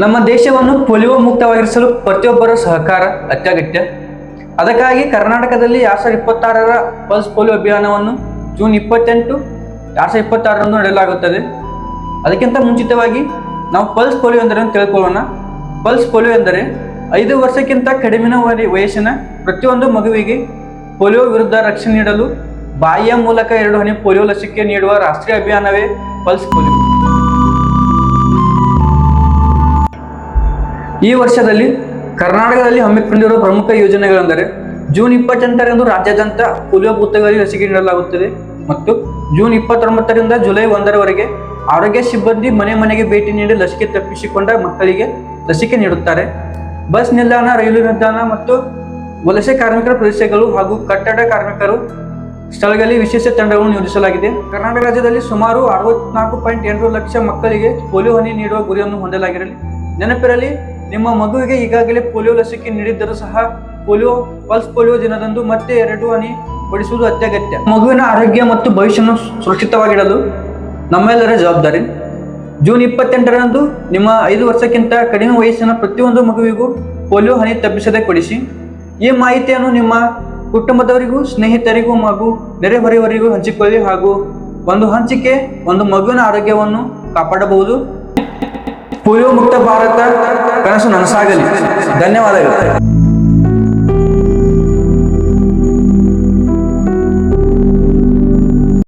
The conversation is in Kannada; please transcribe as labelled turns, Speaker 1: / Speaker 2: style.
Speaker 1: ನಮ್ಮ ದೇಶವನ್ನು ಪೋಲಿಯೋ ಮುಕ್ತವಾಗಿರಿಸಲು ಪ್ರತಿಯೊಬ್ಬರ ಸಹಕಾರ ಅತ್ಯಗತ್ಯ. ಅದಕ್ಕಾಗಿ ಕರ್ನಾಟಕದಲ್ಲಿ 2026ರ ಪಲ್ಸ್ ಪೋಲಿಯೋ ಅಭಿಯಾನವನ್ನು ಜೂನ್ 28, 2026ರಂದು ನಡೆಯಲಾಗುತ್ತದೆ. ಅದಕ್ಕಿಂತ ಮುಂಚಿತವಾಗಿ ನಾವು ಪಲ್ಸ್ ಪೋಲಿಯೋ ಎಂದರೆ ತಿಳ್ಕೊಳ್ಳೋಣ. ಪಲ್ಸ್ ಪೋಲಿಯೋ ಎಂದರೆ 5 ವರ್ಷಕ್ಕಿಂತ ಕಡಿಮೆ ವಯಸ್ಸಿನ ಪ್ರತಿಯೊಂದು ಮಗುವಿಗೆ ಪೋಲಿಯೋ ವಿರುದ್ಧ ರಕ್ಷಣೆ ನೀಡಲು ಬಾಯಿಯ ಮೂಲಕ 2 ಹನಿ ಪೋಲಿಯೋ ಲಸಿಕೆ ನೀಡುವ ರಾಷ್ಟ್ರೀಯ ಅಭಿಯಾನವೇ ಪಲ್ಸ್ ಪೋಲಿಯೋ. ಈ ವರ್ಷದಲ್ಲಿ ಕರ್ನಾಟಕದಲ್ಲಿ ಹಮ್ಮಿಕೊಂಡಿರುವ ಪ್ರಮುಖ ಯೋಜನೆಗಳೆಂದರೆ ಜೂನ್ 28ರಂದು ರಾಜ್ಯಾದ್ಯಂತ ಪೋಲಿಯೋ ಬೂತ್ಗಳಲ್ಲಿ ಲಸಿಕೆ ನೀಡಲಾಗುತ್ತದೆ ಮತ್ತು ಜೂನ್ 29ರಿಂದ ಜುಲೈ 1ರವರೆಗೆ ಆರೋಗ್ಯ ಸಿಬ್ಬಂದಿ ಮನೆ ಮನೆಗೆ ಭೇಟಿ ನೀಡಿ ಲಸಿಕೆ ತಪ್ಪಿಸಿಕೊಂಡ ಮಕ್ಕಳಿಗೆ ಲಸಿಕೆ ನೀಡುತ್ತಾರೆ. ಬಸ್ ನಿಲ್ದಾಣ, ರೈಲು ನಿಲ್ದಾಣ ಮತ್ತು ವಲಸೆ ಕಾರ್ಮಿಕರ ಪ್ರದೇಶಗಳು ಹಾಗೂ ಕಟ್ಟಡ ಕಾರ್ಮಿಕರು ಸ್ಥಳಗಳಲ್ಲಿ ವಿಶೇಷ ತಂಡಗಳನ್ನು ನಿಯೋಜಿಸಲಾಗಿದೆ. ಕರ್ನಾಟಕ ರಾಜ್ಯದಲ್ಲಿ ಸುಮಾರು 64.8 ಲಕ್ಷ ಮಕ್ಕಳಿಗೆ ಪೋಲಿಯೋ ಹನಿ ನೀಡುವ ಗುರಿಯನ್ನು ಹೊಂದಲಾಗಿರಲಿ. ನೆನಪಿರಲಿ, ನಿಮ್ಮ ಮಗುವಿಗೆ ಈಗಾಗಲೇ ಪೋಲಿಯೋ ಲಸಿಕೆ ನೀಡಿದ್ದರೂ ಸಹ ಪಲ್ಸ್ ಪೋಲಿಯೋ ದಿನದಂದು ಮತ್ತೆ 2 ಹನಿ ಕೊಡಿಸುವುದು ಅತ್ಯಗತ್ಯ. ಮಗುವಿನ ಆರೋಗ್ಯ ಮತ್ತು ಭವಿಷ್ಯವನ್ನು ಸುರಕ್ಷಿತವಾಗಿಡಲು ನಮ್ಮೆಲ್ಲರ ಜವಾಬ್ದಾರಿ. ಜೂನ್ 28ರಂದು ನಿಮ್ಮ 5 ವರ್ಷಕ್ಕಿಂತ ಕಡಿಮೆ ವಯಸ್ಸಿನ ಪ್ರತಿಯೊಂದು ಮಗುವಿಗೂ ಪೋಲಿಯೋ ಹನಿ ತಪ್ಪಿಸದೆ ಕೊಡಿಸಿ. ಈ ಮಾಹಿತಿಯನ್ನು ನಿಮ್ಮ ಕುಟುಂಬದವರಿಗೂ, ಸ್ನೇಹಿತರಿಗೂ ಹಾಗೂ ನೆರೆಹೊರೆಯವರಿಗೂ ಹಂಚಿಕೊಳ್ಳಿ. ಹಾಗೂ ಒಂದು ಹಂಚಿಕೆ ಒಂದು ಮಗುವಿನ ಆರೋಗ್ಯವನ್ನು ಕಾಪಾಡಬಹುದು. ಪೋಲಿಯೋ ಮುಕ್ತ ಭಾರತ ಕನಸು ನನಸಾಗಲಿ. ಧನ್ಯವಾದಗಳು.